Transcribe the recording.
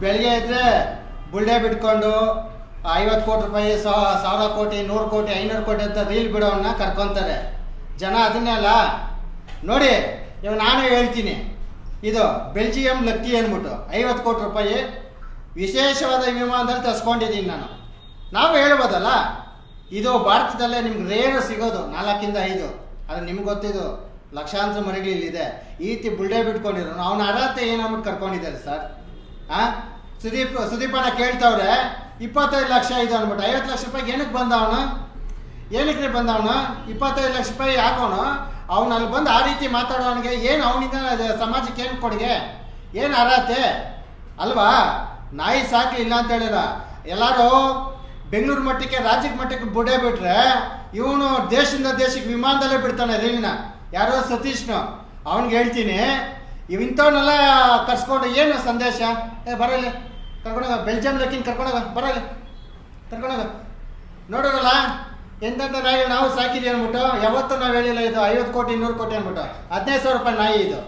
ಬೆಳಿಗ್ಗೆ ಇದ್ರೆ ಬುಲ್ಡೆ ಬಿಟ್ಕೊಂಡು 50 ಕೋಟಿ ರೂಪಾಯಿ 1000 ಕೋಟಿ 100 ಕೋಟಿ 500 ಕೋಟಿ ಅಂತ ರೀಲ್ ಬಿಡೋವನ್ನ ಕರ್ಕೊತಾರೆ ಜನ. ಅದನ್ನೆಲ್ಲ ನೋಡಿ. ಇವಾಗ ನಾನು ಹೇಳ್ತೀನಿ, ಇದು ಬೆಲ್ಜಿಯಂ ಲಕ್ಕಿ ಅಂದ್ಬಿಟ್ಟು 50 ಕೋಟಿ ರೂಪಾಯಿ ವಿಶೇಷವಾದ ವಿಮಾನದಲ್ಲಿ ತರಿಸ್ಕೊಂಡಿದ್ದೀನಿ ನಾನು. ನಾವು ಹೇಳ್ಬೋದಲ್ಲ, ಇದು ಭಾರತದಲ್ಲೇ ನಿಮ್ಗೆ ರೇರು ಸಿಗೋದು 4 ಇಂದ 5. ಅದು ನಿಮ್ಗೆ ಗೊತ್ತಿದ್ದು ಲಕ್ಷಾಂತರ ಮನೆಗಳು ಇಲ್ಲಿದೆ. ಈ ರೀತಿ ಬುಲ್ಡೆ ಬಿಟ್ಕೊಂಡಿರೋ ಅವನ ಅರ್ಹತೆ ಏನಂದ್ಬಿಟ್ಟು ಕರ್ಕೊಂಡಿದ್ದಾರೆ ಸರ್. ಸುದೀಪನ ಕೇಳ್ತವ್ರೆ 25 ಲಕ್ಷ ಇದು ಅಂದ್ಬಿಟ್ಟು 50 ಲಕ್ಷ ರೂಪಾಯಿಗೆ ಏನಕ್ಕೆ ಬಂದವನು? ಏನಕ್ಕೆ ಬಂದವನು? 25 ಲಕ್ಷ ರೂಪಾಯಿ ಹಾಕೋನು ಅವನು ಅಲ್ಲಿ ಬಂದು ಆ ರೀತಿ ಮಾತಾಡೋನಿಗೆ ಏನು ಅವನಿಂದ ಸಮಾಜಕ್ಕೆ ಏನು ಕೊಡುಗೆ, ಏನು ಅರ್ಹತೆ ಅಲ್ವಾ? ನಾಯಿ ಸಾಕಿ ಇಲ್ಲ ಅಂತ ಹೇಳಿರ. ಎಲ್ಲರೂ ಬೆಂಗಳೂರು ಮಟ್ಟಕ್ಕೆ ರಾಜ್ಯಕ್ಕೆ ಮಟ್ಟಕ್ಕೆ ಬುಡೆ ಬಿಟ್ರೆ ಇವನು ದೇಶದಿಂದ ದೇಶಕ್ಕೆ ವಿಮಾನದಲ್ಲೇ ಬಿಡ್ತಾನೆ ರೀಲ್ನ. ಯಾರೋ ಸತೀಶ್ನು ಅವನಿಗೆ ಹೇಳ್ತೀನಿ, ಇಂಥವನ್ನೆಲ್ಲ ಕರ್ಸ್ಕೊಂಡು ಏನು ಸಂದೇಶ? ಬರಲಿ ಕರ್ಕೊಂಡೋಗ, ಬೆಲ್ಜಿಯಂ ಲಕ್ಕಿನ ಕರ್ಕೊಂಡೋಗ, ಬರಲಿ ಕರ್ಕೊಂಡೋಗ. ನೋಡೋರಲ್ಲ ಎಂತೆಂಥ ನಾಯಿ ನಾವು ಸಾಕಿದ್ವಿ ಅಂದ್ಬಿಟ್ಟು. ಯಾವತ್ತೂ ನಾವು ಹೇಳಿಲ್ಲ ಇದು 50 ಕೋಟಿ 100 ಕೋಟಿ ಅಂದ್ಬಿಟ್ಟು. 15,000 ರೂಪಾಯಿ ನಾಯಿ ಇದು.